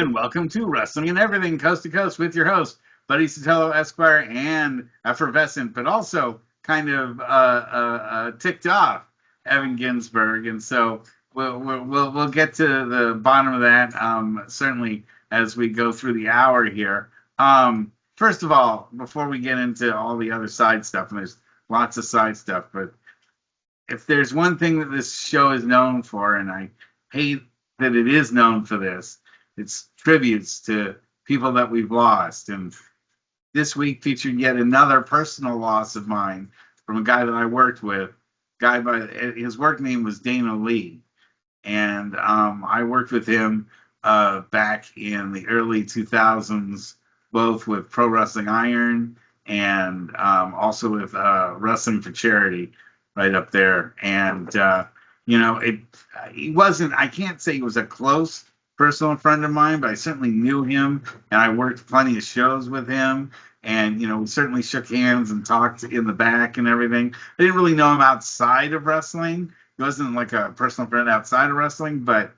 and welcome to Wrestling and Everything Coast to Coast with your host, Buddy Sotelo Esquire, and effervescent, but also kind of ticked off Evan Ginsberg. And so we'll get to the bottom of that certainly as we go through the hour here. First of all, before we get into all the other side stuff, and there's lots of side stuff, but if there's one thing that this show is known for, and I hate that it is known for this, it's tributes to people that we've lost. And this week featured yet another personal loss of mine from a guy that I worked with. His work name was Dana Lee. And I worked with him back in the early 2000s, both with Pro Wrestling Iron and also with Wrestling for Charity right up there. And, he wasn't, I can't say he was a close personal friend of mine, but I certainly knew him, and I worked plenty of shows with him, and we certainly shook hands and talked in the back and everything. I didn't really know him outside of wrestling. He wasn't like a personal friend outside of wrestling, but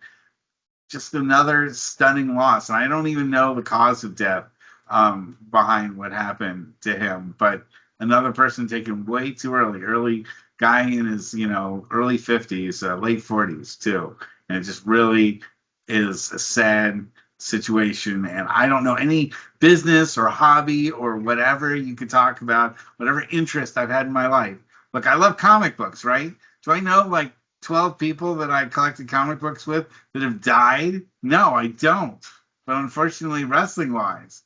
just another stunning loss. And I don't even know the cause of death behind what happened to him, but another person taken way too early guy in his early 50s, late 40s too, and it just really is a sad situation. And I don't know any business or hobby or whatever you could talk about, whatever interest I've had in my life. Look, I love comic books, right? Do I know like 12 people that I collected comic books with that have died? No, I don't. But unfortunately, wrestling-wise,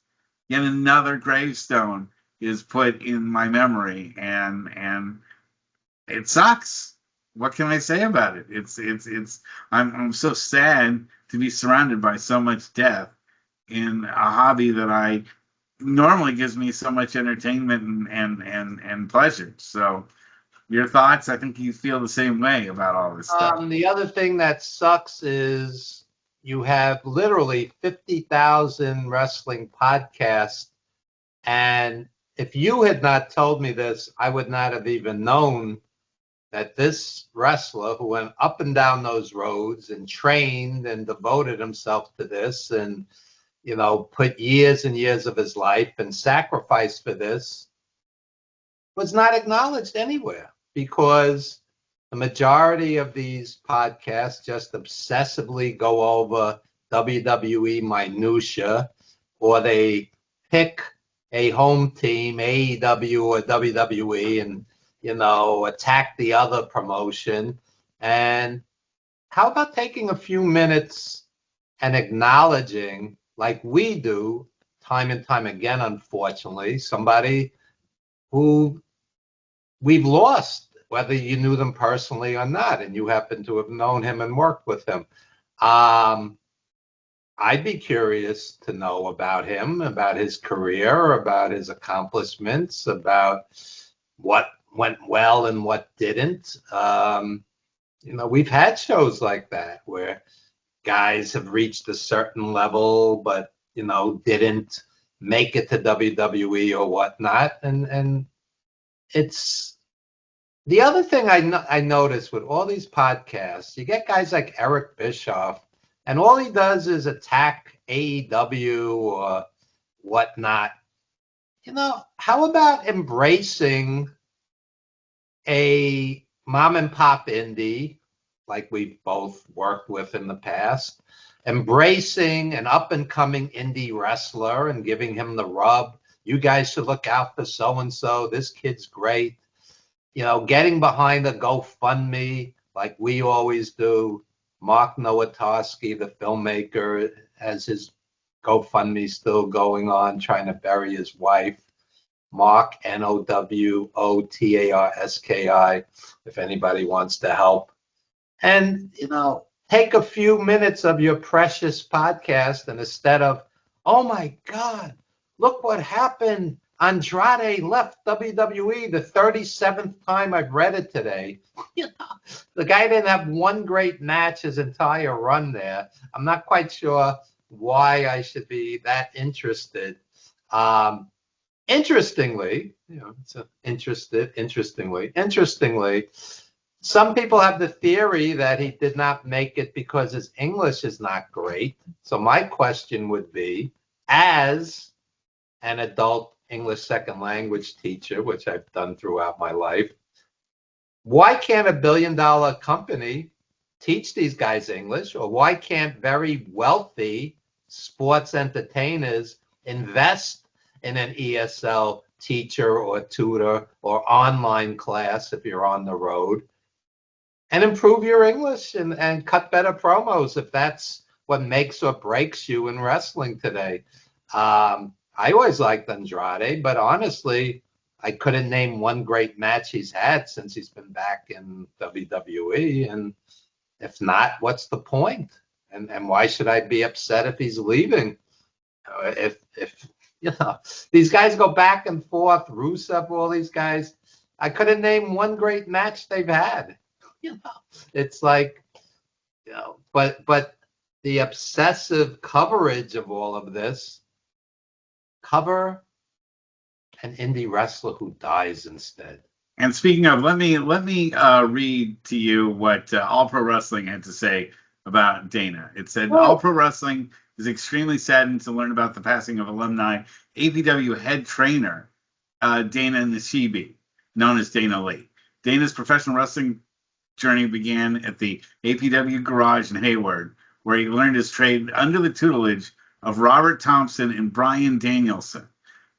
yet another gravestone is put in my memory, and it sucks. What can I say about it? I'm so sad to be surrounded by so much death in a hobby that I normally gives me so much entertainment and pleasure. So your thoughts? I think you feel the same way about all this stuff. The other thing that sucks is you have literally 50,000 wrestling podcasts, and if you had not told me this, I would not have even known that this wrestler who went up and down those roads and trained and devoted himself to this and, put years and years of his life and sacrificed for this was not acknowledged anywhere, because the majority of these podcasts just obsessively go over WWE minutia, or they pick a home team, AEW or WWE, and attack the other promotion. And how about taking a few minutes and acknowledging, like we do time and time again, unfortunately, somebody who we've lost, whether you knew them personally or not, and you happen to have known him and worked with him. I'd be curious to know about him, about his career, about his accomplishments, about what went well and what didn't. We've had shows like that where guys have reached a certain level, but didn't make it to WWE or whatnot. And it's the other thing I noticed with all these podcasts. You get guys like Eric Bischoff, and all he does is attack AEW or whatnot. How about embracing a mom and pop indie, like we've both worked with in the past, embracing an up and coming indie wrestler and giving him the rub? You guys should look out for so-and-so. This kid's great. Getting behind a GoFundMe like we always do. Mark Nowatarski, the filmmaker, has his GoFundMe still going on, trying to bury his wife. Mark, Nowotarski, if anybody wants to help. And, take a few minutes of your precious podcast, and instead of, oh my God, look what happened. Andrade left WWE the 37th time I've read it today. The guy didn't have one great match his entire run there. I'm not quite sure why I should be that interested. Interestingly, interestingly, Some people have the theory that he did not make it because his English is not great. So my question would be, as an adult English second language teacher, which I've done throughout my life, why can't $1 billion company teach these guys English? Or why can't very wealthy sports entertainers invest in an ESL teacher or tutor or online class if you're on the road and improve your English and cut better promos if that's what makes or breaks you in wrestling today? I always liked Andrade, but honestly, I couldn't name one great match he's had since he's been back in WWE. And if not, what's the point? And why should I be upset if he's leaving? If you know these guys go back and forth, Rusev, all these guys, I couldn't name one great match they've had. You know, it's like, but the obsessive coverage of all of this, cover an indie wrestler who dies instead. And speaking of, let me read to you what All Pro Wrestling had to say about Dana. It said, All Pro Wrestling is extremely saddened to learn about the passing of alumni APW head trainer Dana Nishibi, known as Dana Lee. Dana's professional wrestling journey began at the APW Garage in Hayward, where he learned his trade under the tutelage of Robert Thompson and Brian Danielson.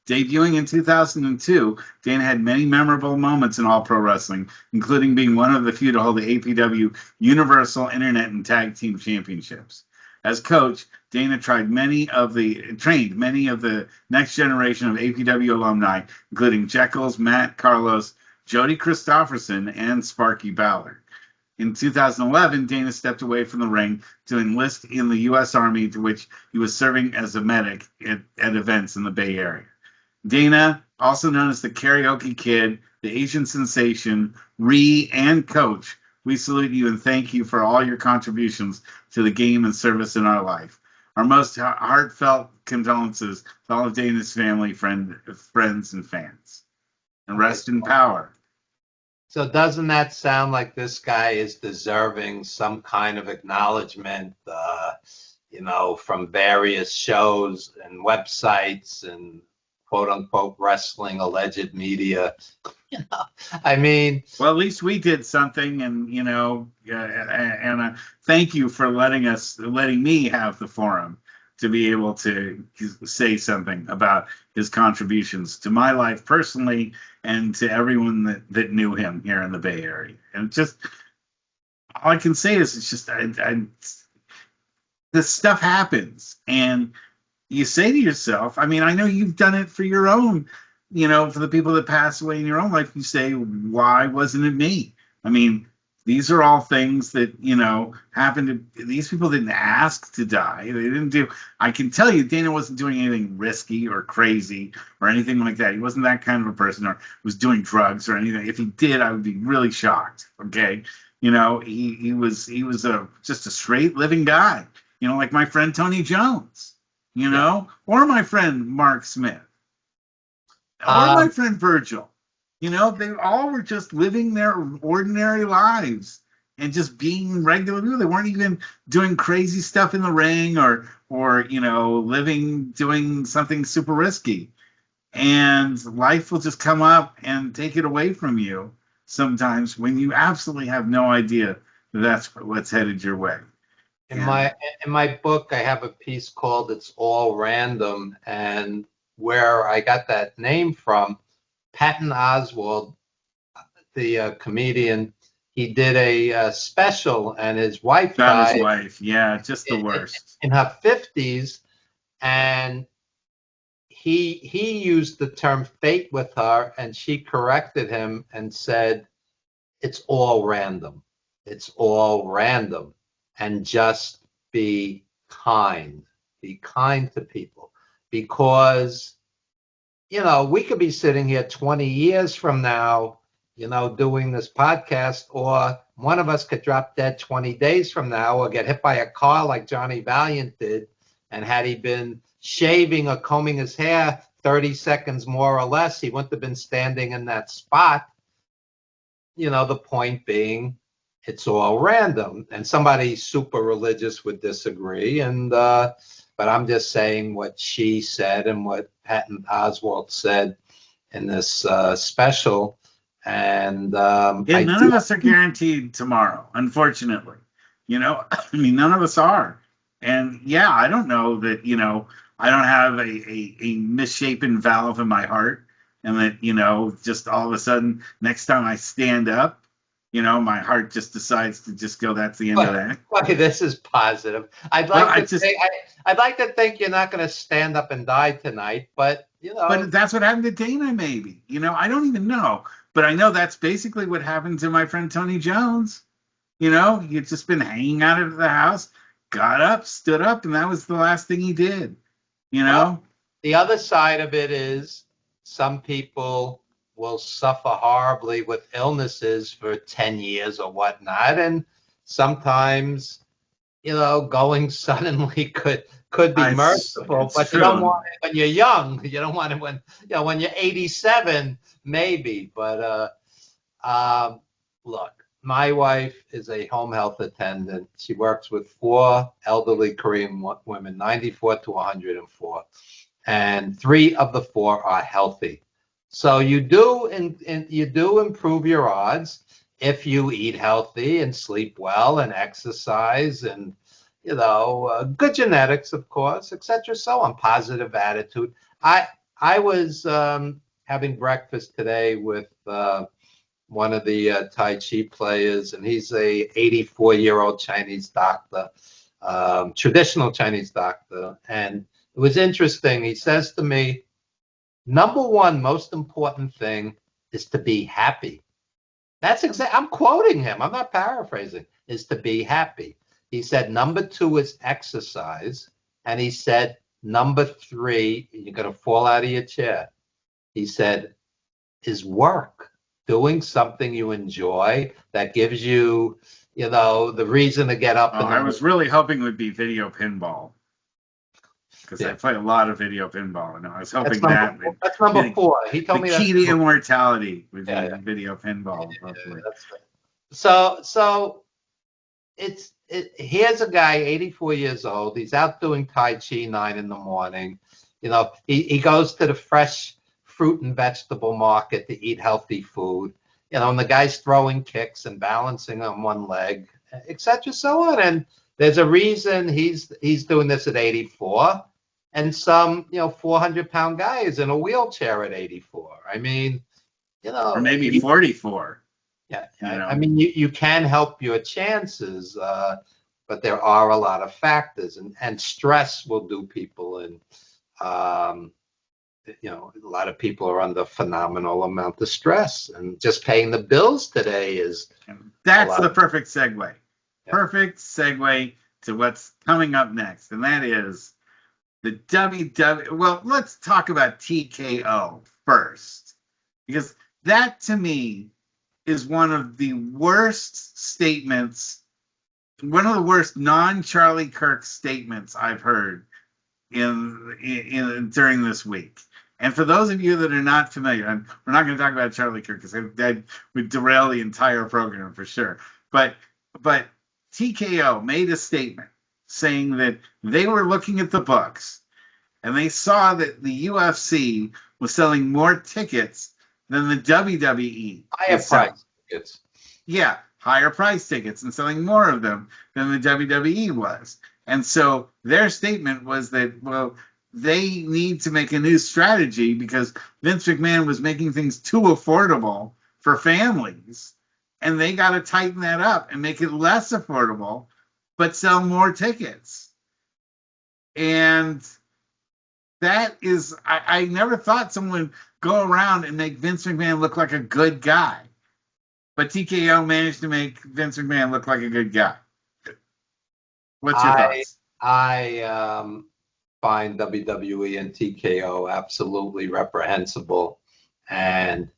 Debuting in 2002, Dana had many memorable moments in All Pro Wrestling, including being one of the few to hold the APW Universal Internet and Tag Team Championships. As coach, Dana trained many of the next generation of APW alumni, including Jekyll's, Matt Carlos, Jody Christopherson, and Sparky Ballard. In 2011, Dana stepped away from the ring to enlist in the U.S. Army, to which he was serving as a medic at events in the Bay Area. Dana, also known as the Karaoke Kid, the Asian Sensation, and Coach, we salute you and thank you for all your contributions to the game and service in our life. Our most heartfelt condolences to all of Dana's family, friends, and fans. And rest in power. So doesn't that sound like this guy is deserving some kind of acknowledgement, from various shows and websites and quote unquote wrestling alleged media? I mean, well, at least we did something, and thank you for letting me have the forum to be able to say something about his contributions to my life personally and to everyone that knew him here in the Bay Area. And just all I can say is it's just this stuff happens, and you say to yourself, I mean, I know you've done it for your own, for the people that pass away in your own life. You say, why wasn't it me? I mean, these are all things that, happened to these people. Didn't ask to die. They didn't do. I can tell you, Dana wasn't doing anything risky or crazy or anything like that. He wasn't that kind of a person or was doing drugs or anything. If he did, I would be really shocked. Okay. He was just a straight living guy, like my friend Tony Jones, or my friend Mark Smith, or my friend Virgil. They all were just living their ordinary lives and just being regular people. They weren't even doing crazy stuff in the ring or doing something super risky. And life will just come up and take it away from you sometimes when you absolutely have no idea that that's what's headed your way. In my book, I have a piece called "It's All Random," and where I got that name from, Patton Oswalt, the comedian, he did a special, and his wife died. His wife, yeah, just the worst. In her 50s, and he used the term fate with her, and she corrected him and said, "It's all random. It's all random." And just be kind. Be kind to people. Because, we could be sitting here 20 years from now, doing this podcast, or one of us could drop dead 20 days from now or get hit by a car like Johnny Valiant did. And had he been shaving or combing his hair 30 seconds more or less, he wouldn't have been standing in that spot. the point being, it's all random. And somebody super religious would disagree. But I'm just saying what she said and what Patton Oswalt said in this special. And Yeah, none of us are guaranteed tomorrow, unfortunately. I mean, none of us are. And yeah, I don't know that, I don't have a misshapen valve in my heart, and that, just all of a sudden, next time I stand up, my heart just decides to just go, that's the end of that. Okay, this is positive. I'd like I'd like to think you're not going to stand up and die tonight, but But that's what happened to Dana, maybe. I don't even know. But I know that's basically what happened to my friend Tony Jones. He'd just been hanging out of the house, got up, stood up, and that was the last thing he did. Well, the other side of it is some people will suffer horribly with illnesses for 10 years or whatnot. And sometimes, going suddenly could be merciful, but you don't want it when you're young. You don't want it when you're 87, maybe. But look, my wife is a home health attendant. She works with 4 elderly Korean women, 94 to 104, and 3 of the 4 are healthy. So you do improve your odds if you eat healthy and sleep well and exercise and good genetics, of course, etc. So on, positive attitude. I was having breakfast today with one of the Tai Chi players, and he's a 84-year-old Chinese doctor, traditional Chinese doctor. And it was interesting. He says to me, number one most important thing is to be happy. That's exactly, I'm quoting him. I'm not paraphrasing, is to be happy. He said, number 2 is exercise. And he said, number 3, you're going to fall out of your chair. He said, is work. Doing something you enjoy that gives you, the reason to get up. I was really hoping it would be video pinball, because I play a lot of video pinball, and I was hoping that's number 4. He told me the key to immortality would be video pinball. So here's a guy, 84 years old. He's out doing Tai Chi 9 in the morning. He goes to the fresh fruit and vegetable market to eat healthy food. And the guy's throwing kicks and balancing on one leg, etc. So on. And there's a reason he's doing this at 84. And some 400-pound guy is in a wheelchair at 84. I mean, or maybe 44. Yeah, I mean, you can help your chances, but there are a lot of factors, and stress will do people in. A lot of people are under phenomenal amount of stress, and just paying the bills today is. That's the perfect segue. Yeah. Perfect segue to what's coming up next, and that is the WWE. Well, let's talk about TKO first, because that to me is one of the worst statements, one of the worst non-Charlie Kirk statements I've heard in during this week. And for those of you that are not familiar, and we're not going to talk about Charlie Kirk because that would derail the entire program for sure. But TKO made a statement saying that they were looking at the books and they saw that the UFC was selling more tickets than the WWE. Higher price tickets. Yeah, higher price tickets and selling more of them than the WWE was. And so their statement was that, well, they need to make a new strategy because Vince McMahon was making things too affordable for families. And they got to tighten that up and make it less affordable, but sell more tickets. And that is, I never thought someone would go around and make Vince McMahon look like a good guy. But TKO managed to make Vince McMahon look like a good guy. What's your thoughts? I find WWE and TKO absolutely reprehensible. And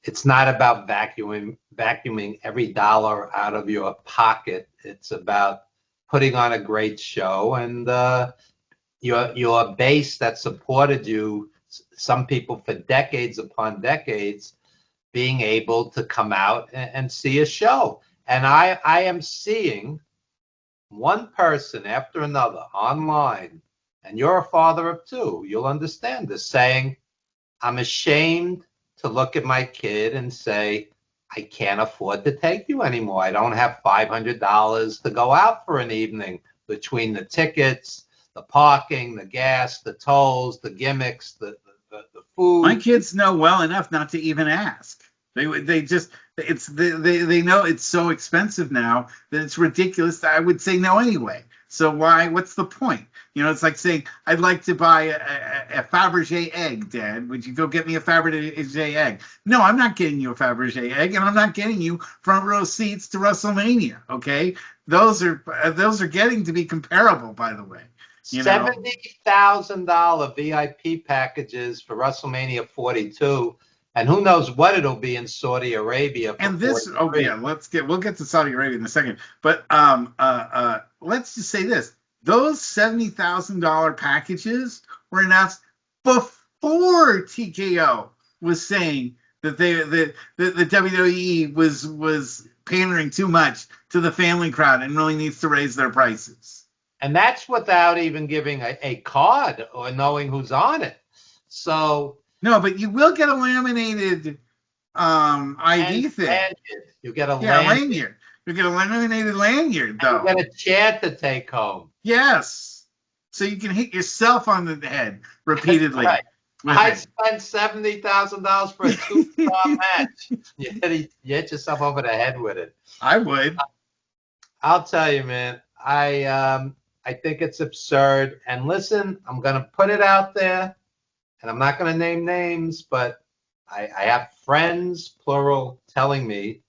it's not about vacuuming every dollar out of your pocket. It's about putting on a great show. And your base that supported you, some people for decades upon decades, being able to come out and see a show. And I am seeing one person after another online, and you're a father of two, you'll understand this, saying, I'm ashamed to look at my kid and say, I can't afford to take you anymore. I don't have $500 to go out for an evening between the tickets, the parking, the gas, the tolls, the gimmicks, the food. My kids know well enough not to even ask. They just they know it's so expensive now that it's ridiculous. I would say no anyway. So why? What's the point? It's like saying I'd like to buy a Fabergé egg, Dad. Would you go get me a Fabergé egg? No, I'm not getting you a Fabergé egg, and I'm not getting you front row seats to WrestleMania. Okay, those are getting to be comparable, by the way. $70,000 VIP packages for WrestleMania 42, and who knows what it'll be in Saudi Arabia. And this, 43. we'll get to Saudi Arabia in a second, but let's just say this: those $70,000 packages were announced before TKO was saying that the WWE was pandering too much to the family crowd and really needs to raise their prices. And that's without even giving a card or knowing who's on it. So no, but you will get a laminated ID thing. Lanyard. You get a lanyard. You get a laminated lanyard, though. And you get a chair to take home. Yes. So you can hit yourself on the head repeatedly. Right. I spent $70,000 for a 2-star match. You hit yourself over the head with it. I would. I'll tell you, man. I think it's absurd. And listen, I'm going to put it out there, and I'm not going to name names, but I have friends, plural, telling me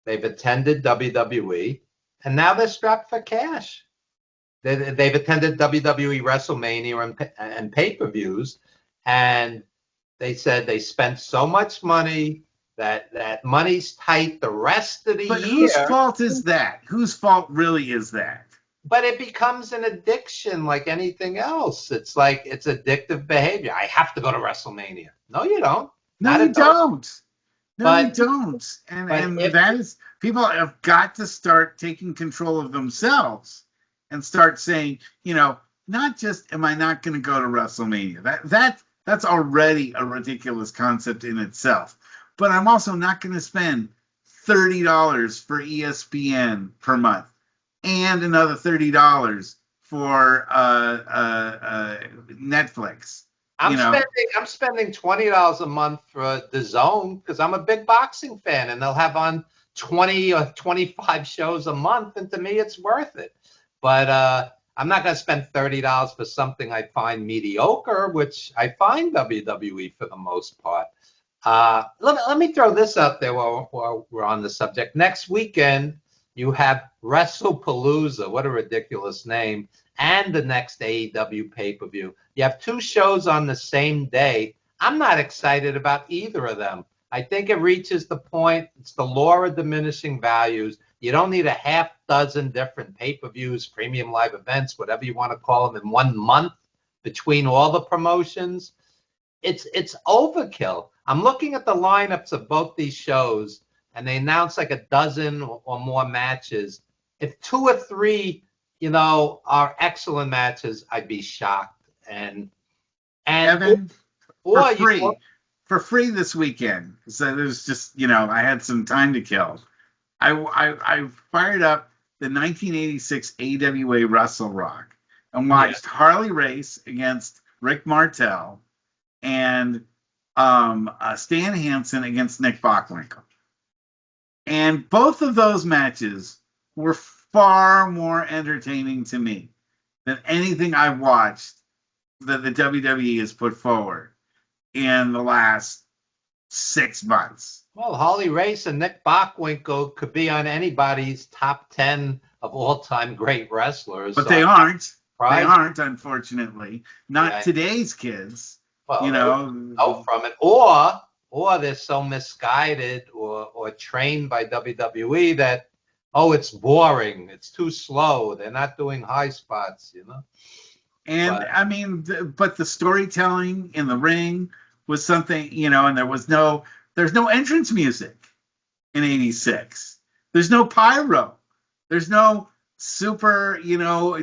they've attended WWE, and now they're strapped for cash. They've attended WWE WrestleMania and pay-per-views, and they said they spent so much money that money's tight the rest of the year. But whose fault is that? Whose fault really is that? But it becomes an addiction like anything else. It's like it's addictive behavior. I have to go to WrestleMania. No, you don't. No, you don't. No, you don't. And that is, people have got to start taking control of themselves and start saying, not just am I not going to go to WrestleMania. That's already a ridiculous concept in itself. But I'm also not going to spend $30 for ESPN per month and another $30 for Netflix. I'm spending $20 a month for DAZN because I'm a big boxing fan, and they'll have on 20 or 25 shows a month, and to me, it's worth it. But I'm not going to spend $30 for something I find mediocre, which I find WWE for the most part. Let me throw this out there while we're on the subject. Next weekend, you have WrestlePalooza. What a ridiculous name. And the next AEW pay-per-view. You have 2 shows on the same day. I'm not excited about either of them. I think it reaches the point, it's the law of diminishing values. You don't need a half dozen different pay-per-views, premium live events, whatever you want to call them, in 1 month between all the promotions. It's overkill. I'm looking at the lineups of both these shows, and they announce like a dozen or more matches. If 2 or 3, are excellent matches, I'd be shocked. And Evan, for free this weekend. So there's just, I had some time to kill. I fired up the 1986 AWA Wrestle Rock and watched Harley Race against Rick Martel and Stan Hansen against Nick Bockwinkel. And both of those matches were far more entertaining to me than anything I've watched that the WWE has put forward in the last 6 months. Well, Harley Race and Nick Bockwinkel could be on anybody's top 10 of all-time great wrestlers. But they aren't. They aren't, unfortunately. Not today's kids. Well, know from it. Or they're so misguided or trained by WWE that, it's boring. It's too slow. They're not doing high spots, And but the storytelling in the ring was something, and there was no There's no entrance music in '86. There's no pyro. There's no super,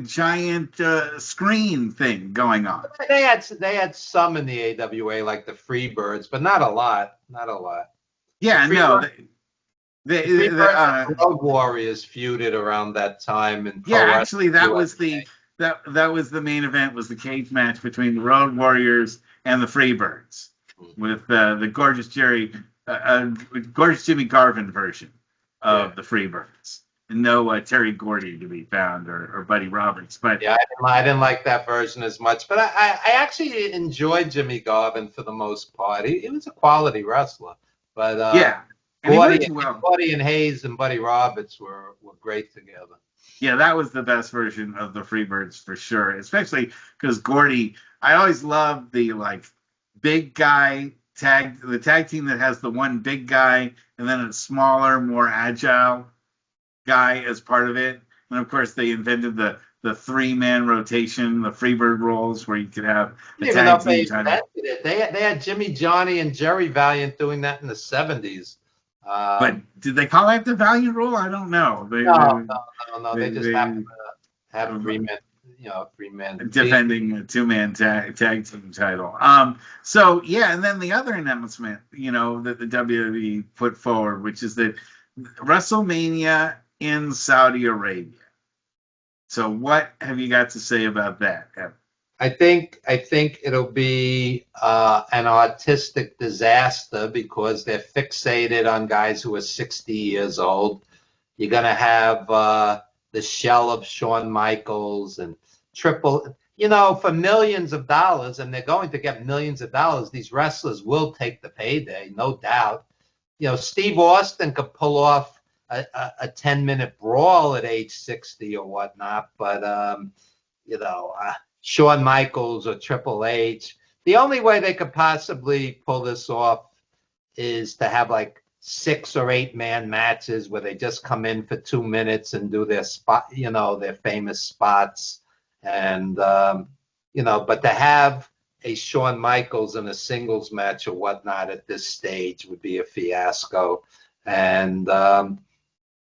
giant screen thing going on. They had some in the AWA like the Freebirds, but not a lot. Not a lot. The Yeah, no, Freebirds, the Freebirds and the Road Warriors feuded around that time in yeah, pro actually, wrestling USA. that was the main event, was the cage match between the Road Warriors and the Freebirds, with the gorgeous Jimmy Garvin version of the Freebirds. And no Terry Gordy to be found, or Buddy Roberts. But yeah, I didn't like that version as much, but I actually enjoyed Jimmy Garvin for the most part. He was a quality wrestler, but yeah, and he worked well. Gordy and Hayes and Buddy Roberts were great together. Yeah, that was the best version of the Freebirds for sure, especially because Gordy. I always loved the big guy the tag team that has the one big guy and then a smaller, more agile guy as part of it. And of course, they invented the 3-man rotation, the Freebird rolls, where you could have the tag team title. They had Jimmy, Johnny, and Jerry Valiant doing that in the 70s. But did they call that the Valiant rule? I don't know. No. They just happened to have 3-man defending a 2-man tag team title. So yeah, and then the other announcement, that the WWE put forward, which is that WrestleMania in Saudi Arabia. So what have you got to say about that, Evan? I think it'll be an artistic disaster because they're fixated on guys who are 60 years old. You're gonna have the shell of Shawn Michaels and Triple. For millions of dollars, and they're going to get millions of dollars. These wrestlers will take the payday, no doubt. Steve Austin could pull off a 10-minute brawl at age 60 or whatnot, but Shawn Michaels or Triple H, the only way they could possibly pull this off is to have 6 or 8-man matches where they just come in for 2 minutes and do their spot, their famous spots, and but to have a Shawn Michaels in a singles match or whatnot at this stage would be a fiasco, and I'm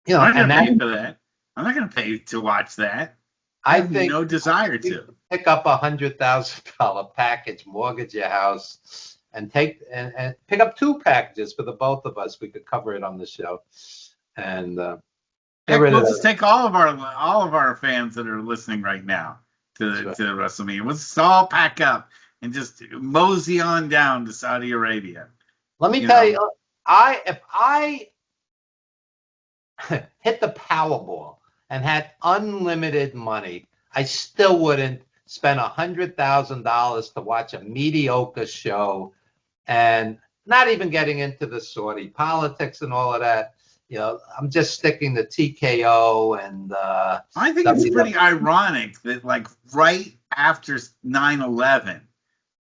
not going to pay for that. I'm not going to pay to watch that. I have no desire to pick up $100,000 package, mortgage your house, and pick up 2 packages for the both of us. We could cover it on the show, and we'll just take all of our fans that are listening right now to WrestleMania. We'll just all pack up and just mosey on down to Saudi Arabia. Let me tell you, if I hit the Powerball and had unlimited money, I still wouldn't spend $100,000 to watch a mediocre show, and not even getting into the Saudi politics and all of that. I'm just sticking to TKO and. I think it's pretty ironic that right after 9/11,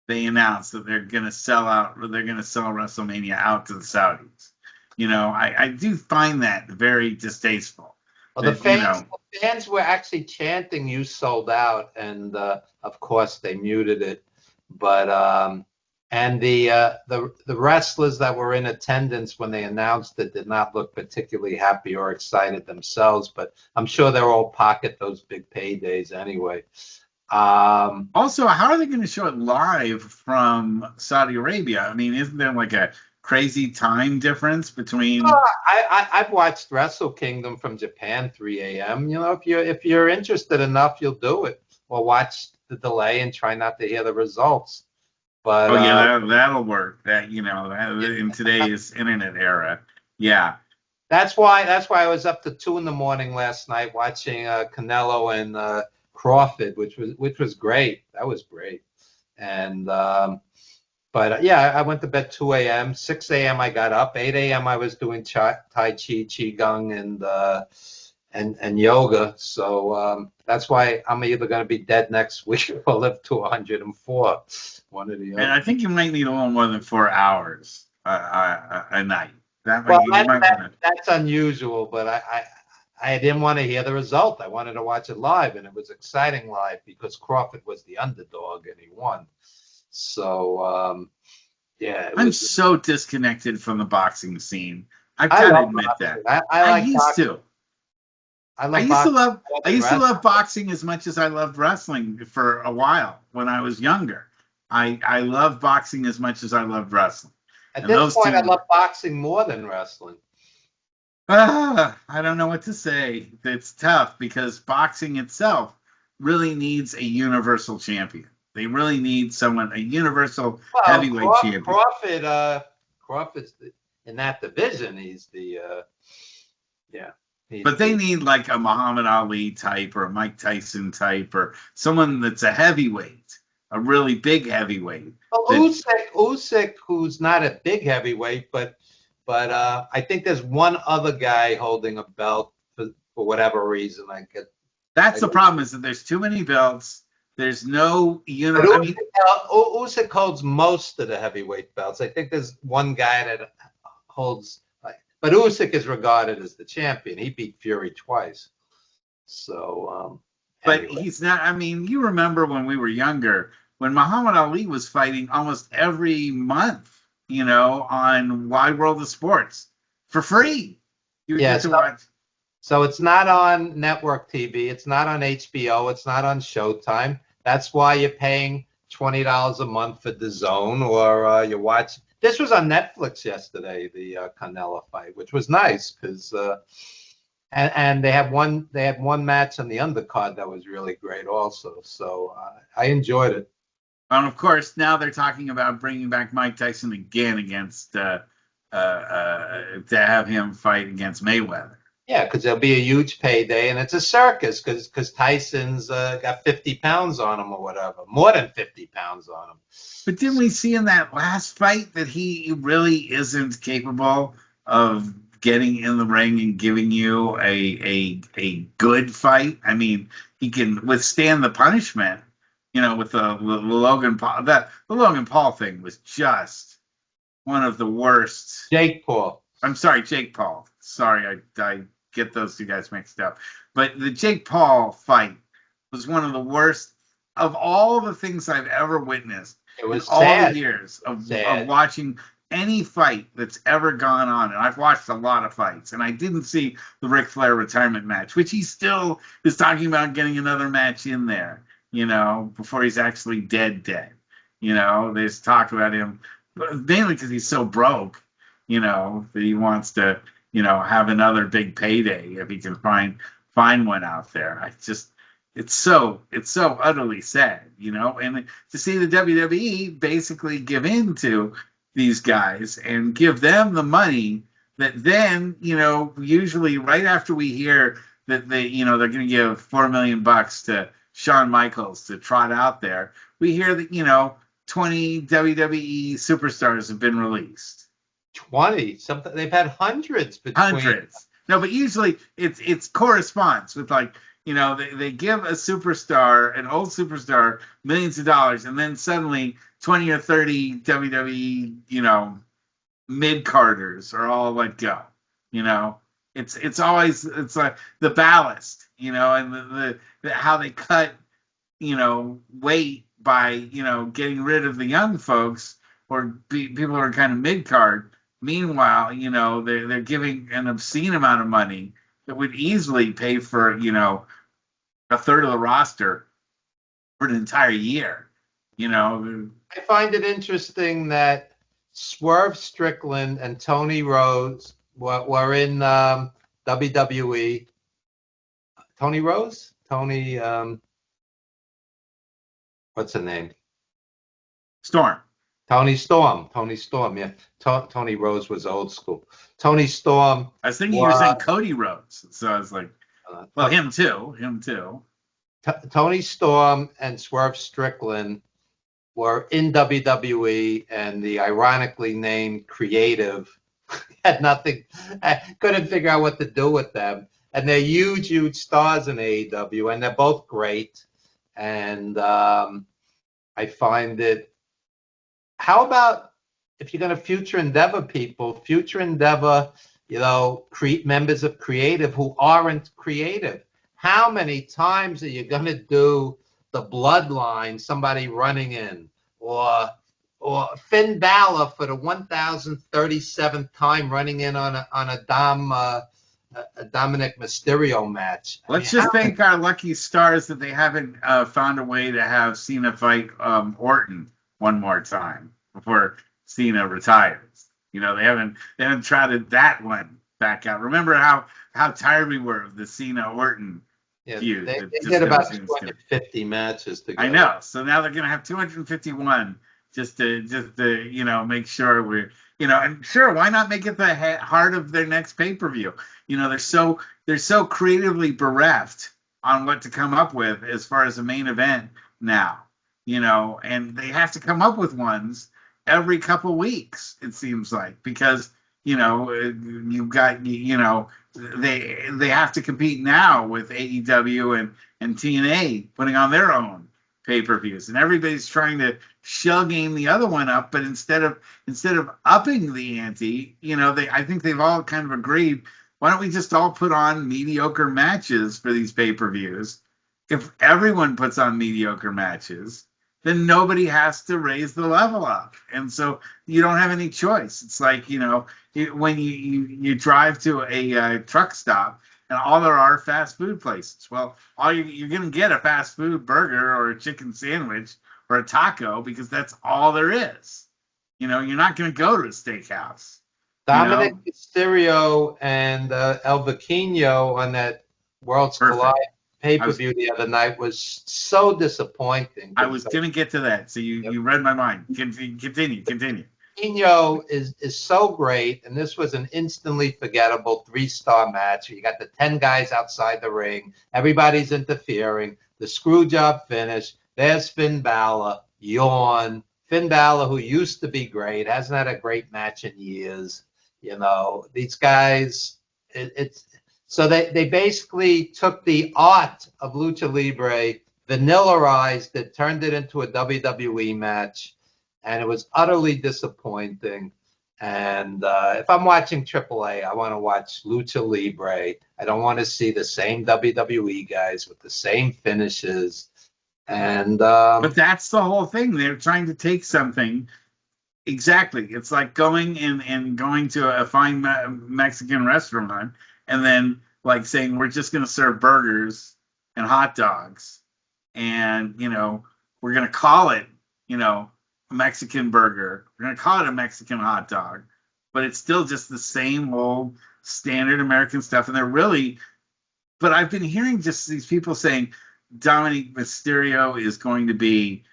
they announced that they're going to sell WrestleMania out to the Saudis. I do find that very distasteful. Well, the fans were actually chanting "You sold out," and of course they muted it. But and the wrestlers that were in attendance when they announced it did not look particularly happy or excited themselves. But I'm sure they'll all pocket those big paydays anyway. Also, how are they going to show it live from Saudi Arabia? I mean, isn't there a crazy time difference between? I've watched Wrestle Kingdom from Japan 3 a.m. If you're interested enough, you'll do it, or watch the delay and try not to hear the results. But that'll work. That in today's internet era, yeah. That's why I was up to 2 a.m. last night watching Canelo and Crawford, which was great. That was great, and. But I went to bed 2 a.m. 6 a.m. I got up. 8 a.m. I was doing Tai Chi, Qigong, and yoga. So that's why I'm either going to be dead next week or live to 104. One or the other. And I think you might need a little more than 4 hours a night. That's unusual, but I didn't want to hear the result. I wanted to watch it live, and it was exciting live because Crawford was the underdog and he won. So, Yeah, it I'm was. so disconnected from the boxing scene. I've I got to love admit boxing. that. I I like used boxing. to. I I love used to boxing love more I than used to wrestling. love boxing as much as I loved wrestling for a while when I was younger. I love boxing as much as I loved wrestling. At And this those point, I two love boxing more than wrestling. I don't know what to say. It's tough because boxing itself really needs a universal champion. They really need someone, a universal Well, heavyweight champion. Crawford's in that division. He's the yeah, he's But they the. need like a Muhammad Ali type or a Mike Tyson type or someone that's a heavyweight, a really big heavyweight. Well, That Usyk, who's not a big heavyweight, but I think there's one other guy holding a belt for whatever reason. that's I the problem is that there's too many belts. There's no, But I mean, Usyk holds most of the heavyweight belts. I think there's one guy that holds, but Usyk is regarded as the champion. He beat Fury twice. So but anyway, he's not. I mean, you remember when we were younger, when Muhammad Ali was fighting almost every month, on Wide World of Sports for free. You would yeah. get to watch. So it's not on network TV. It's not on HBO. It's not on Showtime. That's why you're paying $20 a month for the Zone, or you watch. This was on Netflix yesterday, the Canelo fight, which was nice because and they had one match on the undercard that was really great also. So I enjoyed it. And of course, now they're talking about bringing back Mike Tyson again against to have him fight against Mayweather. Yeah, because there'll be a huge payday, and it's a circus because Tyson's got 50 pounds on him or whatever, more than 50 pounds on him. But didn't we see in that last fight that he really isn't capable of getting in the ring and giving you a good fight? I mean, he can withstand the punishment, with the Logan Paul. The Logan Paul thing was just one of the worst. Jake Paul. I'm sorry, Jake Paul. Sorry, I get those two guys mixed up. But the Jake Paul fight was one of the worst of all the things I've ever witnessed It in was all the sad. years of Sad. watching any fight that's ever gone on. And I've watched a lot of fights, and I didn't see the Ric Flair retirement match, which he still is talking about getting another match in there, before he's actually dead. There's talk about him, mainly because he's so broke, that he wants to, have another big payday if he can find one out there. It's so utterly sad, and to see the WWE basically give in to these guys and give them the money that then, usually right after we hear that they're going to give $4 million to Shawn Michaels to trot out there, we hear that 20 WWE superstars have been released. 20 something. They've had hundreds between. Hundreds. No, but usually it's corresponds with like, they give a superstar, an old superstar, millions of dollars, and then suddenly 20 or 30 WWE, mid carders are all let go. It's always like the ballast, and the how they cut, weight by getting rid of the young folks or people who are kind of mid card. Meanwhile, they're giving an obscene amount of money that would easily pay for a third of the roster for an entire year. I find it interesting that Swerve Strickland and Tony Rose were in WWE. Tony Rose? Tony, what's her name? Storm. Tony Storm. Tony Storm, yeah. Tony Rose was old school. Tony Storm. I was thinking you were saying Cody Rhodes, so I was like, well, him too. Tony Storm and Swerve Strickland were in WWE, and the ironically named creative had nothing, couldn't figure out what to do with them. And they're huge, huge stars in AEW, and they're both great. And I find it. How about if you're going to future endeavor people, future endeavor, members of creative who aren't creative? How many times are you going to do the bloodline, somebody running in, or or Finn Balor for the 1,037th time running in on a Dominic Mysterio match. I mean, Let's just thank our lucky stars that they haven't found a way to have Cena fight Orton one more time before Cena retires. They haven't trotted that one back out. Remember how tired we were of the Cena Orton yeah, feud they that just did never about seems to. 250 matches I together. know. So now they're gonna have 251 just to make sure and sure, why not make it the heart of their next pay-per-view? They're so creatively bereft on what to come up with as far as a main event now. And they have to come up with ones every couple weeks, it seems like, because you've got they have to compete now with AEW and TNA putting on their own pay-per-views, and everybody's trying to shell game the other one up. But instead of upping the ante, I think they've all kind of agreed, why don't we just all put on mediocre matches for these pay-per-views? If everyone puts on mediocre matches, then nobody has to raise the level up, and so you don't have any choice. It's like when you drive to a truck stop and all there are fast food places. Well, all you're going to get a fast food burger or a chicken sandwich or a taco because that's all there is. You're not going to go to a steakhouse. Dominic Mysterio and El Vikingo on that Worlds Collide Perfect. pay-per-view the other night was so disappointing. I was going to get to that, so you read my mind. Continue. Vikingo is so great, and this was an instantly forgettable 3-star match. You got the 10 guys outside the ring. Everybody's interfering. The screw job finish. There's Finn Balor. Yawn. Finn Balor, who used to be great, hasn't had a great match in years. These guys, so they basically took the art of lucha libre, vanillaized it, turned it into a WWE match, and it was utterly disappointing. And if I'm watching AAA, I want to watch lucha libre. I don't want to see the same WWE guys with the same finishes. And But that's the whole thing. They're trying to take something. Exactly. It's like going to a fine Mexican restaurant and then like saying we're just going to serve burgers and hot dogs, and we're going to call it a Mexican burger. We're going to call it a Mexican hot dog, but it's still just the same old standard American stuff. And but I've been hearing just these people saying Dominic Mysterio is going to be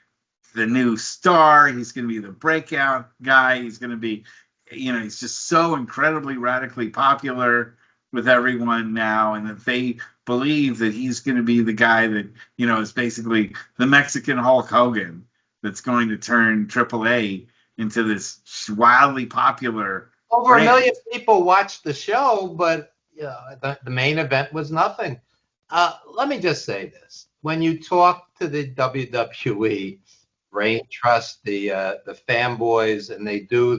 the new star. He's going to be the breakout guy. He's going to be, he's just so incredibly radically popular with everyone now, and that they believe that he's going to be the guy that, is basically the Mexican Hulk Hogan that's going to turn AAA into this wildly popular over brand. 1 million people watched the show, but the main event was nothing. Let me just say this. When you talk to the WWE, Brain Trust, the fanboys, and they do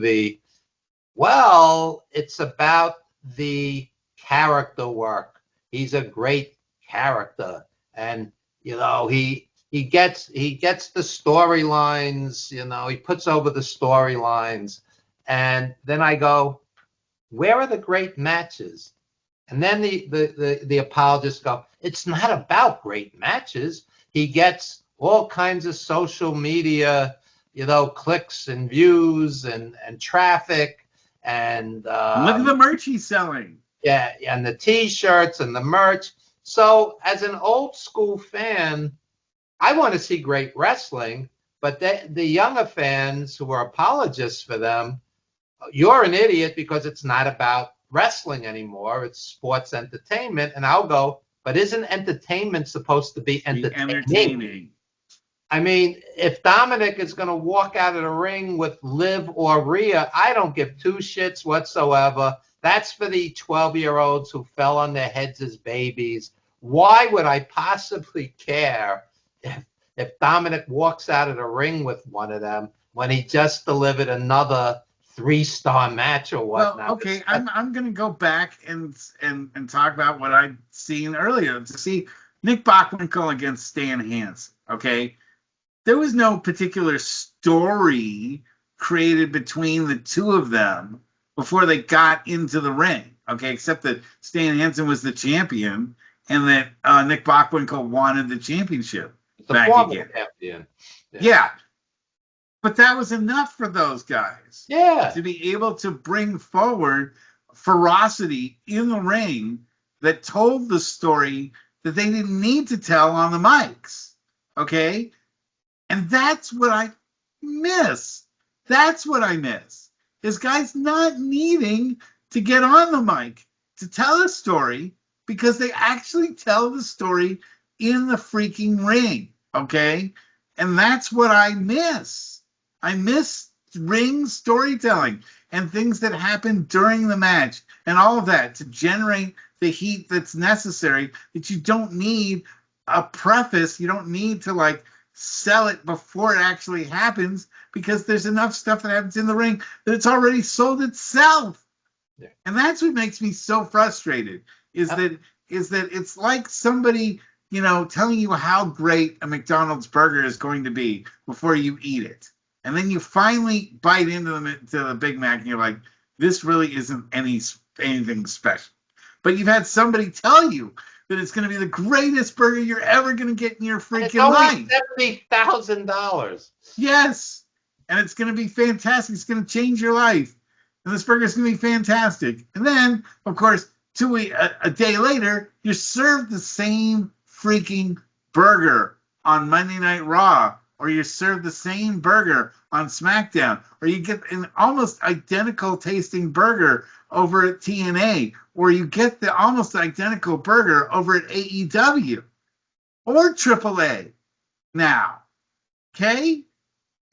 it's about the character work. He's a great character, and he gets the storylines. He puts over the storylines, and then I go, where are the great matches? And then the apologists go, it's not about great matches. He gets all kinds of social media, clicks and views and traffic. And look at the merch he's selling. Yeah, and the T-shirts and the merch. So as an old school fan, I want to see great wrestling, but the younger fans who are apologists for them, you're an idiot because it's not about wrestling anymore. It's sports entertainment. And I'll go, but isn't entertainment supposed to be entertaining? I mean, if Dominic is going to walk out of the ring with Liv or Rhea, I don't give two shits whatsoever. That's for the 12-year-olds who fell on their heads as babies. Why would I possibly care if Dominic walks out of the ring with one of them when he just delivered another 3-star match or whatnot? Well, okay, I'm going to go back and talk about what I'd seen earlier to see Nick Bockwinkel against Stan Hansen. Okay, there was no particular story created between the two of them before they got into the ring. Okay, except that Stan Hansen was the champion and that Nick Bockwinkel wanted the championship The back former again. champion. Yeah, but that was enough for those guys Yeah. to be able to bring forward ferocity in the ring that told the story that they didn't need to tell on the mics. Okay? And that's what I miss. That's what I miss. Is guys not needing to get on the mic to tell a story because they actually tell the story in the freaking ring. Okay? And that's what I miss. I miss ring storytelling and things that happen during the match and all of that to generate the heat that's necessary, that you don't need a preface. You don't need to like sell it before it actually happens because there's enough stuff that happens in the ring that it's already sold itself. Yeah. And that's what makes me so frustrated is that it's like somebody, you know, telling you how great a McDonald's burger is going to be before you eat it. And then you finally bite into the Big Mac and you're like, this really isn't anything special. But you've had somebody tell you that it's going to be the greatest burger you're ever going to get in your freaking life. It's only $70,000. Yes. And it's going to be fantastic. It's going to change your life. And this burger is going to be fantastic. And then, of course, a day later, you're served the same freaking burger on Monday Night Raw, or you're served the same burger on SmackDown, or you get an almost identical tasting burger over at TNA, or you get the almost identical burger over at AEW or AAA now. Okay?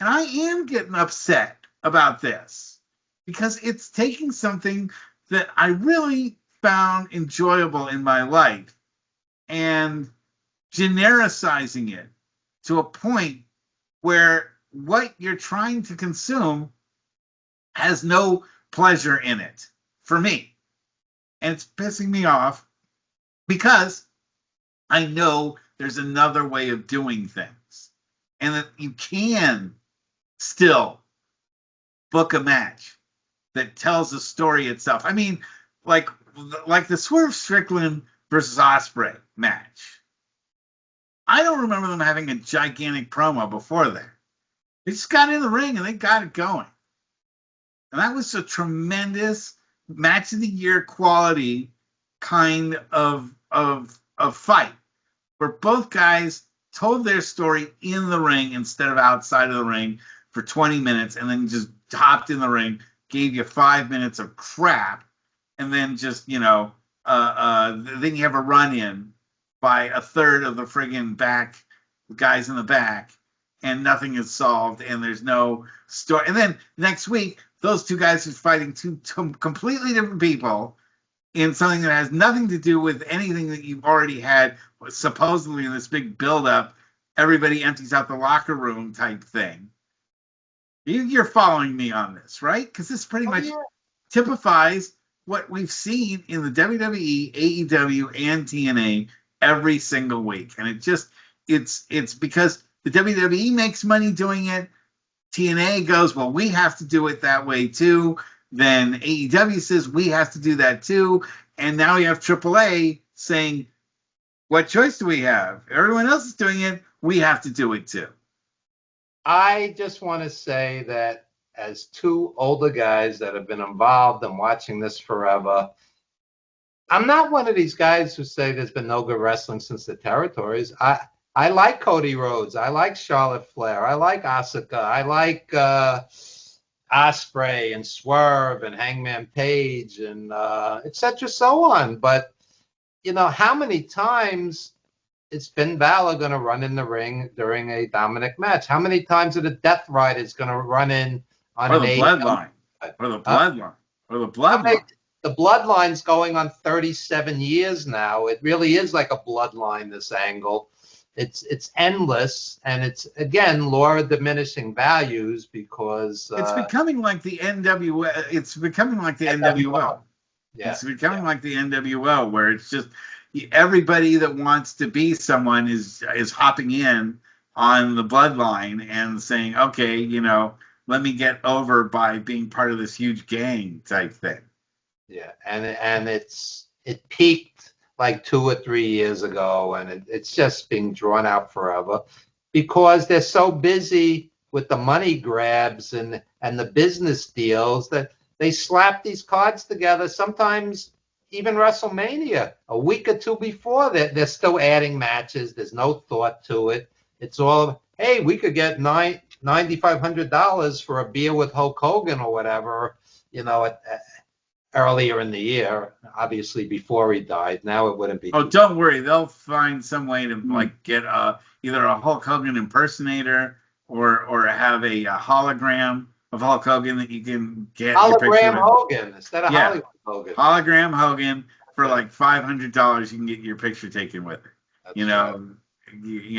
And I am getting upset about this because it's taking something that I really found enjoyable in my life and genericizing it to a point where what you're trying to consume has no pleasure in it for me. And it's pissing me off because I know there's another way of doing things and that you can still book a match that tells the story itself. I mean, like the Swerve Strickland versus Ospreay match. I don't remember them having a gigantic promo before that. They just got in the ring and they got it going. And that was a tremendous match of the year quality kind of fight where both guys told their story in the ring instead of outside of the ring for 20 minutes and then just hopped in the ring, gave you 5 minutes of crap, and then just, you know, then you have a run in by a third of the friggin' guys in the back, and nothing is solved, and there's no story. And then next week, those two guys are fighting two completely different people in something that has nothing to do with anything that you've already had, supposedly in this big build-up, everybody empties out the locker room type thing. You're following me on this, right? Because this pretty much typifies what we've seen in the WWE, AEW, and TNA every single week. And it's because the WWE makes money doing it. TNA goes, well, we have to do it that way too. Then AEW says we have to do that too. And now you have AAA saying, what choice do we have? Everyone else is doing it. We have to do it too. I just want to say that as two older guys that have been involved and watching this forever, I'm not one of these guys who say there's been no good wrestling since the territories. I like Cody Rhodes. I like Charlotte Flair. I like Asuka. I like Ospreay and Swerve and Hangman Page and et cetera, so on. But, you know, how many times is Finn Balor going to run in the ring during a Dominic match? How many times are the Death Riders going to run in on or the Bloodline? Or the Bloodline? Or the Bloodline? The Bloodline's going on 37 years now. It really is like a bloodline, this angle. It's endless, and it's, again, law of diminishing values because... it's becoming like the NWO. It's becoming like the NWO. Yeah. It's becoming like the NWO, where it's just everybody that wants to be someone is hopping in on the Bloodline and saying, okay, you know, let me get over by being part of this huge gang type thing. Yeah, and it peaked like 2 or 3 years ago, and it's just being drawn out forever because they're so busy with the money grabs and the business deals that they slap these cards together. Sometimes even WrestleMania, a week or two before, they're still adding matches. There's no thought to it. It's all, hey, we could get $9,500 for a beer with Hulk Hogan or whatever, you know, earlier in the year, obviously before he died. Now it wouldn't be. Oh, don't worry, they'll find some way to like get either a Hulk Hogan impersonator or have a hologram of Hulk Hogan that you can get your picture Hologram with. Hogan instead of Yeah, Hollywood Hogan. hologram Hogan for like $500. You can get your picture taken with it. That's You right.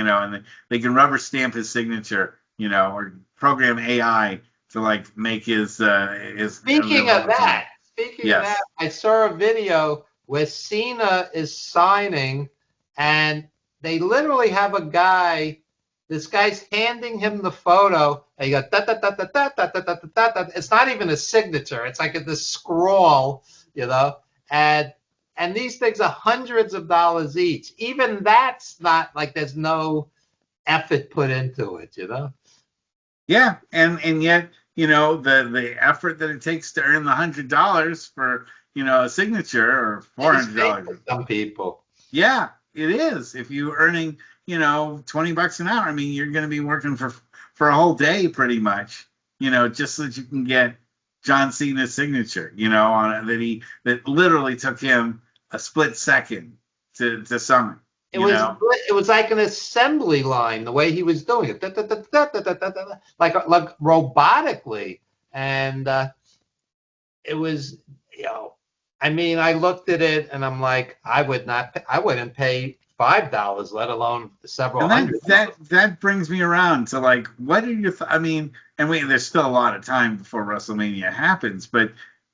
know, and they can rubber stamp his signature. Or program AI to like make his Speaking of that, Yes. I saw a video where Cena is signing, and they literally have a guy. This guy's handing him the photo, and you go da da da da da da da da da da. It's not even a signature. It's like this scrawl, and these things are hundreds of dollars each. Even that's not like there's no effort put into it. Yeah, and yet, the effort that it takes to earn the $100 for, a signature or It's fake $400. for some people. Yeah, it is. If you're earning, $20 an hour, I mean, you're going to be working for a whole day pretty much, just so that you can get John Cena's signature, on that literally took him a split second to summon, It was like an assembly line the way he was doing it, like robotically, and it was, I mean, I looked at it and I'm like, I wouldn't pay $5, let alone several And hundred. that brings me around to like, what are your? I mean, and there's still a lot of time before WrestleMania happens, but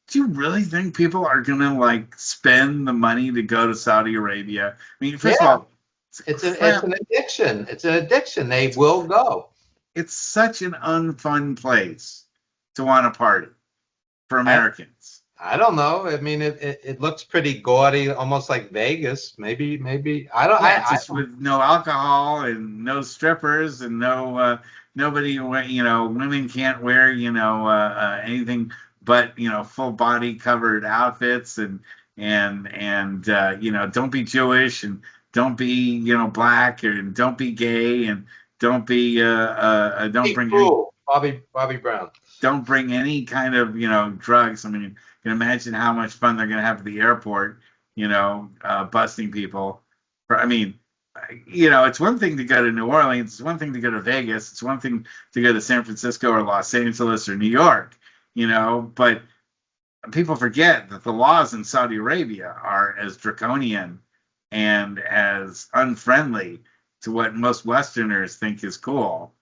do you really think people are gonna like spend the money to go to Saudi Arabia? I mean, first of Yeah, all, it's crap. an addiction. It's an addiction. They will go. It's such an unfun place to want to party for I Americans. I don't know. I mean, it looks pretty gaudy, almost like Vegas. Maybe I don't. Yeah, I just with no alcohol and no strippers and no nobody. Women can't wear anything but full body covered outfits and don't be Jewish and don't be black and don't be gay and don't be don't Be bring any cool, Bobby Brown. don't bring any kind of drugs. I mean, you can imagine how much fun they're gonna have at the airport, busting people. I mean, it's one thing to go to New Orleans, it's one thing to go to Vegas, it's one thing to go to San Francisco or Los Angeles or New York, but people forget that the laws in Saudi Arabia are as draconian and as unfriendly to what most Westerners think is cool.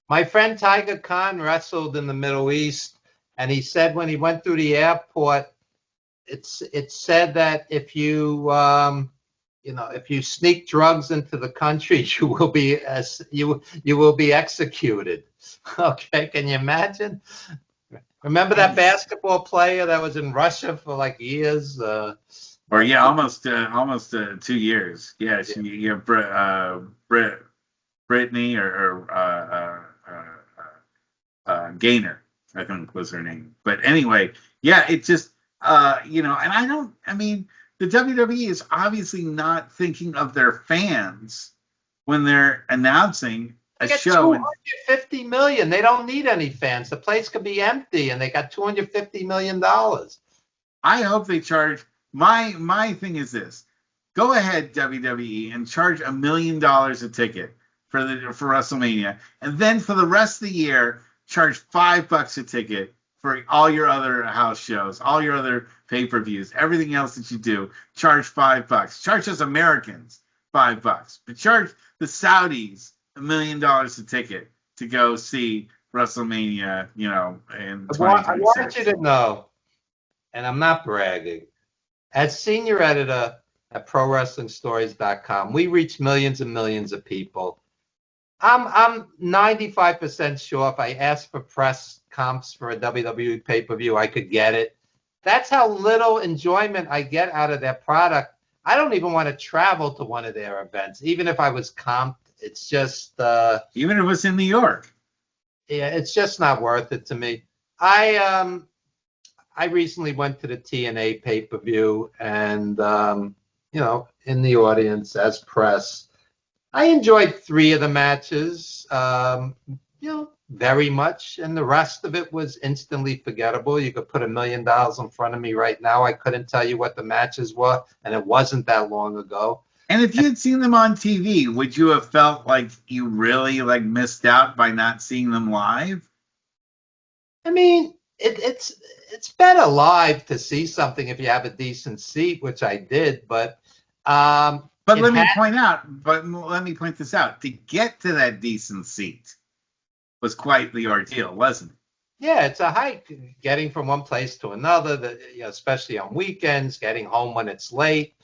My friend Tiger Khan wrestled in the Middle East, and he said when he went through the airport, it said that if you sneak drugs into the country, you will be executed. Okay, can you imagine? Remember that basketball player that was in Russia for like years? Or yeah, almost 2 years. Yeah, Brittany or Gaynor, I think was her name. But anyway, yeah, it just and I mean, the WWE is obviously not thinking of their fans when they're announcing They a got show. 250 million. They don't need any fans. The place could be empty, and they got $250 million. I hope they charge. My thing is this: go ahead, WWE, and charge $1 million a ticket for WrestleMania, and then for the rest of the year, charge $5 a ticket for all your other house shows, all your other pay-per-views, everything else that you do. Charge $5. Charge us Americans $5, but charge the Saudis $1 million a ticket to go see WrestleMania, in I wanted 2026. you to know, and I'm not bragging, as senior editor at ProWrestlingStories.com, we reach millions and millions of people. I'm 95% sure if I asked for press comps for a WWE pay-per-view, I could get it. That's how little enjoyment I get out of their product. I don't even want to travel to one of their events, even if I was comped. It's just, Even if it was in New York. yeah, it's just not worth it to me. I recently went to the TNA pay-per-view, and in the audience as press. I enjoyed three of the matches, very much, and the rest of it was instantly forgettable. You could put $1,000,000 in front of me right now. I couldn't tell you what the matches were, and it wasn't that long ago. And if you had seen them on TV, would you have felt like you really like missed out by not seeing them live? I mean, it's better live to see something if you have a decent seat, which I did, but But it had. let me point this out. To get to that decent seat was quite the ordeal, wasn't it? Yeah, it's a hike getting from one place to another, especially on weekends, getting home when it's late.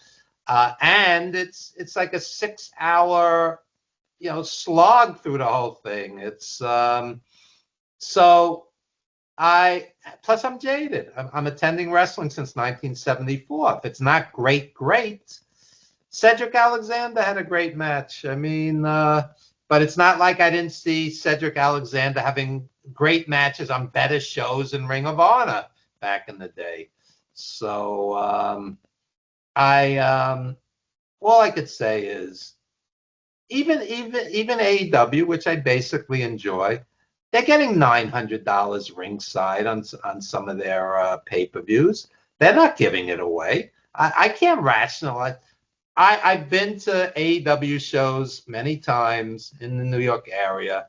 And it's like a 6 hour, slog through the whole thing. It's so plus I'm jaded. I'm attending wrestling since 1974. If it's not great, great. Cedric Alexander had a great match. I mean, but it's not like I didn't see Cedric Alexander having great matches on better shows in Ring of Honor back in the day. So all I could say is even AEW, which I basically enjoy, they're getting $900 ringside on some of their pay-per-views. They're not giving it away. I can't rationalize. I've been to AEW shows many times in the New York area.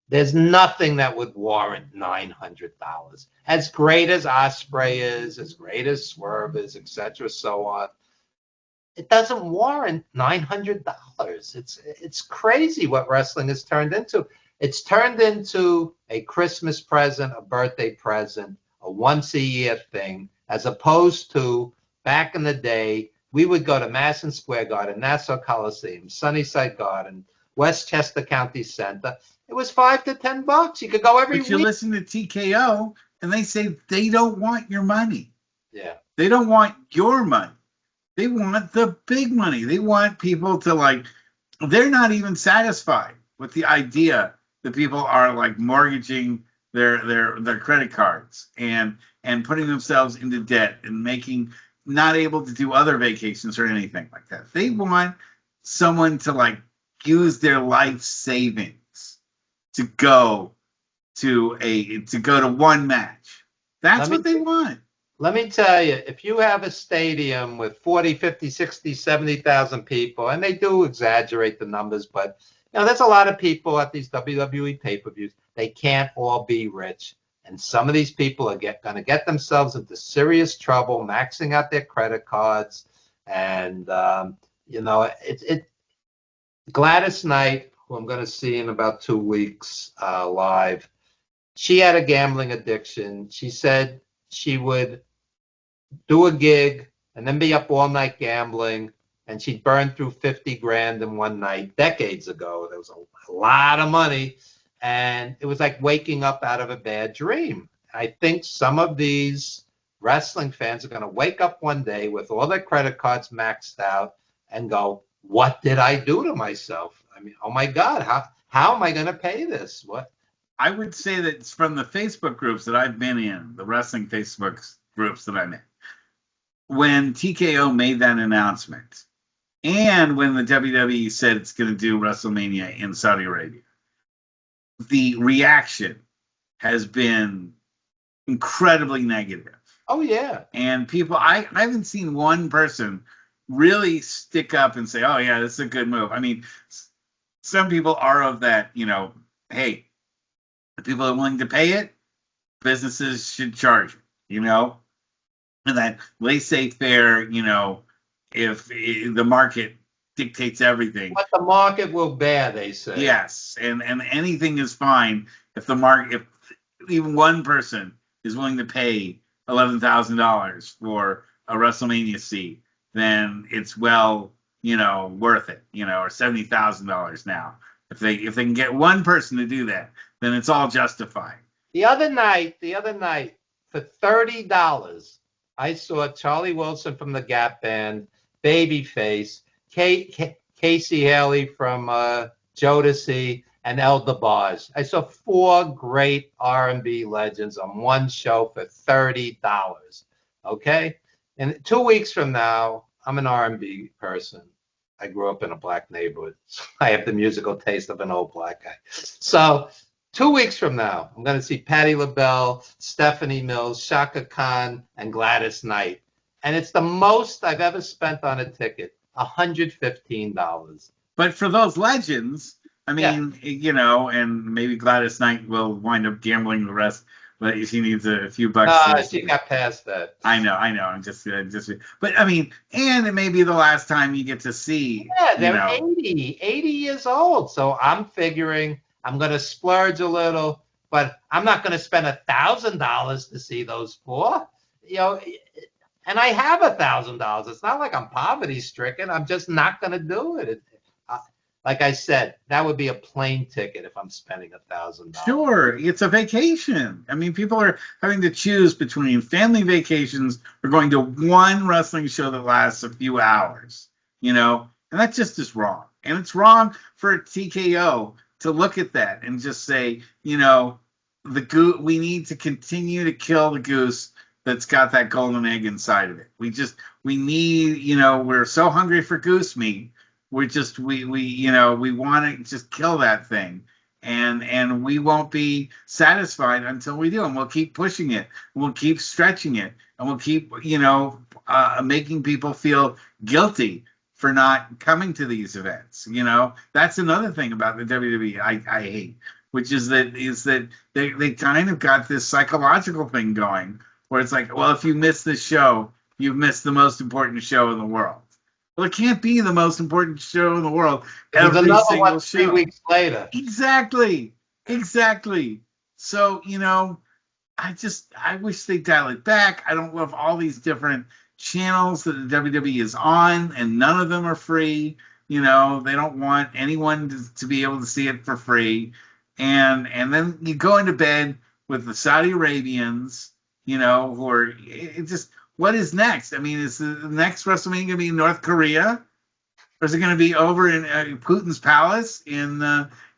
There's nothing that would warrant $900. As great as Osprey is, as great as Swerve is, etc., so on, it doesn't warrant $900. It's crazy what wrestling has turned into. It's turned into a Christmas present, a birthday present, a once a year thing, as opposed to back in the day. We would go to Madison Square Garden, Nassau Coliseum, Sunnyside Garden, Westchester County Center. It was $5 to $10. You could go every But you week. listen to TKO, and they say they don't want your money. Yeah. They don't want your money. They want the big money. They want people to like. They're not even satisfied with the idea that people are like mortgaging their credit cards and putting themselves into debt and making not able to do other vacations or anything like that. They want someone to like use their life savings to go to one match. That's what they want. Let me tell you, if you have a stadium with 40, 50, 60, 70,000 people, and they do exaggerate the numbers, but there's a lot of people at these WWE pay-per-views. They can't all be rich. And some of these people are going to get themselves into serious trouble, maxing out their credit cards. And, Gladys Knight, who I'm going to see in about 2 weeks live, she had a gambling addiction. She said she would do a gig and then be up all night gambling, and she'd burn through 50 grand in one night decades ago. There was a lot of money, and it was like waking up out of a bad dream. I think some of these wrestling fans are going to wake up one day with all their credit cards maxed out and go, what did I do to myself? I mean, oh my God, how am I going to pay this? What? I would say that it's from the Facebook groups that I've been in, the wrestling Facebook groups that I'm in. When TKO made that announcement, and when the WWE said it's going to do WrestleMania in Saudi Arabia, the reaction has been incredibly negative. Oh, yeah. And people, I haven't seen one person really stick up and say, oh, yeah, this is a good move. I mean, some people are of that, hey, the people are willing to pay it, businesses should charge it, and that laissez-faire, if the market dictates everything. What the market will bear, they say. Yes, and anything is fine if even one person is willing to pay $11,000 for a WrestleMania seat, then it's worth it, or $70,000 now If they can get one person to do that, then it's all justified. The other night, for $30, I saw Charlie Wilson from the Gap Band, Babyface, Casey Haley from Jodeci, and El DeBarge. I saw four great R&B legends on one show for $30. Okay, and 2 weeks from now, I'm an R&B person. I grew up in a black neighborhood. So I have the musical taste of an old black guy. So 2 weeks from now, I'm going to see Patti LaBelle, Stephanie Mills, Shaka Khan, and Gladys Knight. And it's the most I've ever spent on a ticket, $115. But for those legends, I Yeah. mean, you know, and maybe Gladys Knight will wind up gambling the rest, but she needs a few bucks. She got past that. I know. I'm just, but I mean, and it may be the last time you get to see. Yeah, you they're know, 80 years old. So I'm figuring I'm going to splurge a little, but I'm not going to spend $1,000 to see those four. You know, and I have $1,000. It's not like I'm poverty stricken. I'm just not going to do it. Like I said, that would be a plane ticket if I'm spending $1,000. Sure, it's a vacation. I mean, people are having to choose between family vacations or going to one wrestling show that lasts a few hours, you know, and that just is wrong. And it's wrong for TKO to look at that and just say, you know, we need to continue to kill the goose that's got that golden egg inside of it. We need, you know, we're so hungry for goose meat. We you know, we want to just kill that thing, and we won't be satisfied until we do, and we'll keep pushing it, we'll keep stretching it, and we'll keep, you know, making people feel guilty for not coming to these events. You know, that's another thing about the WWE I hate, which is that they kind of got this psychological thing going where it's like, well, if you miss this show, you've missed the most important show in the world. Well, it can't be the most important show in the world There's every another single one show. 3 weeks later. Exactly. So, you know, I wish they dial it back. I don't love all these different channels that the WWE is on, and none of them are free. You know, they don't want anyone to be able to see it for free. And then you go into bed with the Saudi Arabians, you know, who are just, what is next? I mean, is the next WrestleMania going to be in North Korea? Or is it going to be over in Putin's palace in,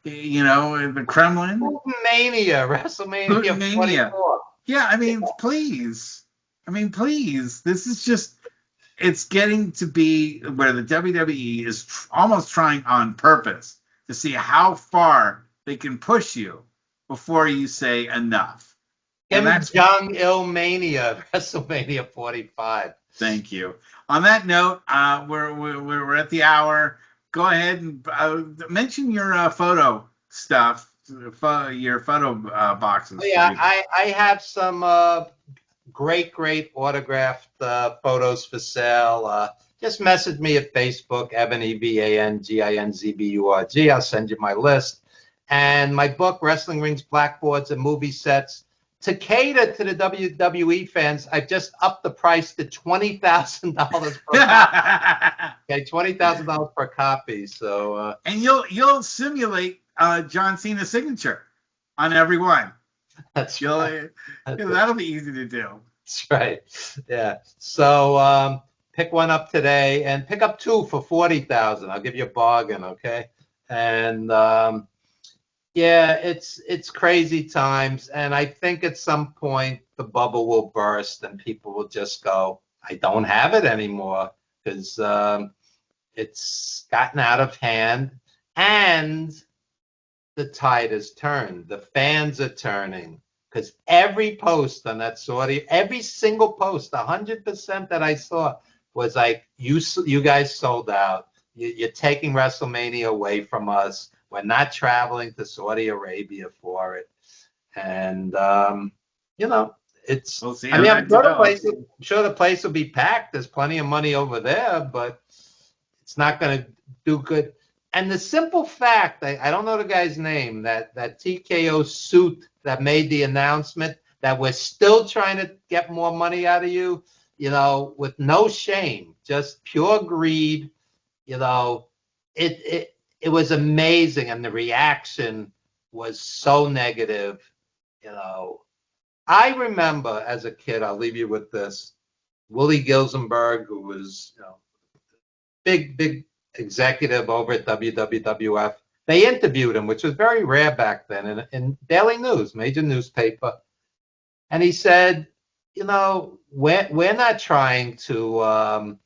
you know, in the Kremlin? Mania, WrestleMania 24. Yeah, I mean, please. This is just, it's getting to be where the WWE is almost trying on purpose to see how far they can push you before you say enough. Kim Jong-il Mania, WrestleMania 45. Thank you. On that note, we're at the hour. Go ahead and mention your photo stuff, your photo boxes. Oh, yeah, I have some great autographed photos for sale. Just message me at Facebook, Evan, EVANGINZBURG. I'll send you my list. And my book, Wrestling Rings, Blackboards, and Movie Sets. To cater to the WWE fans, I've just upped the price to $20,000 per copy. Okay, $20,000 per copy. So and you'll simulate John Cena's signature on every one. That's right. That'll be easy to do. That's right. Yeah. So pick one up today and pick up two for $40,000. I'll give you a bargain, okay? And yeah, it's crazy times, and I think at some point the bubble will burst and people will just go, I don't have it anymore, because it's gotten out of hand and the tide has turned. The fans are turning, because every post on that every single post, 100% that I saw was like, you guys sold out. You're taking WrestleMania away from us. We're not traveling to Saudi Arabia for it. And, you know, it's, we'll see. I mean, I'm sure the place will be packed. There's plenty of money over there, but it's not going to do good. And the simple fact, I don't know the guy's name, that TKO suit that made the announcement that we're still trying to get more money out of you, you know, with no shame, just pure greed, you know, it was amazing, and the reaction was so negative. You know, I remember as a kid. I'll leave you with this. Willie Gilzenberg, who was big executive over at WWF. They interviewed him, which was very rare back then, in Daily News, major newspaper. And he said, we're not trying to,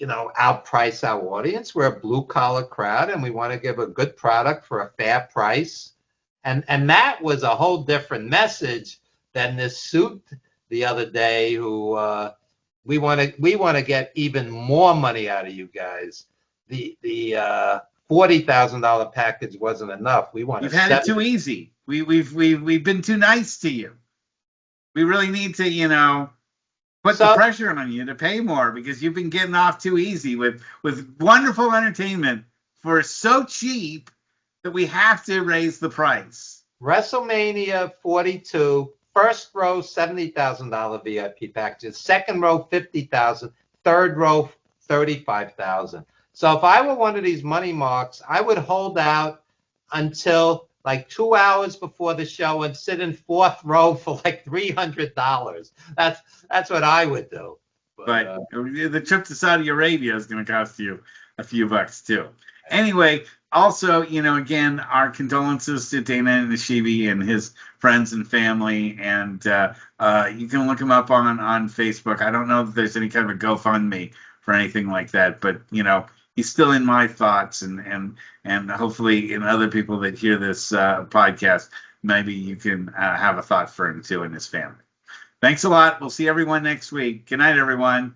outprice our audience. We're a blue collar crowd, and we want to give a good product for a fair price. And that was a whole different message than this suit the other day, who we want to get even more money out of you guys. The $40,000 package wasn't enough. We want. You've had it too easy. We've been too nice to you. We really need to, put the pressure on you to pay more, because you've been getting off too easy with wonderful entertainment for so cheap that we have to raise the price. WrestleMania 42, first row $70,000 VIP packages, second row $50,000, third row $35,000. So if I were one of these money marks, I would hold out until like 2 hours before the show and sit in fourth row for like $300. That's what I would do. But the trip to Saudi Arabia is going to cost you a few bucks too. Anyway, also, again, our condolences to Dana Nishibi and his friends and family. And you can look him up on Facebook. I don't know if there's any kind of a GoFundMe for anything like that, but he's still in my thoughts, and hopefully in other people that hear this podcast, maybe you can have a thought for him too and his family. Thanks a lot. We'll see everyone next week. Good night, everyone.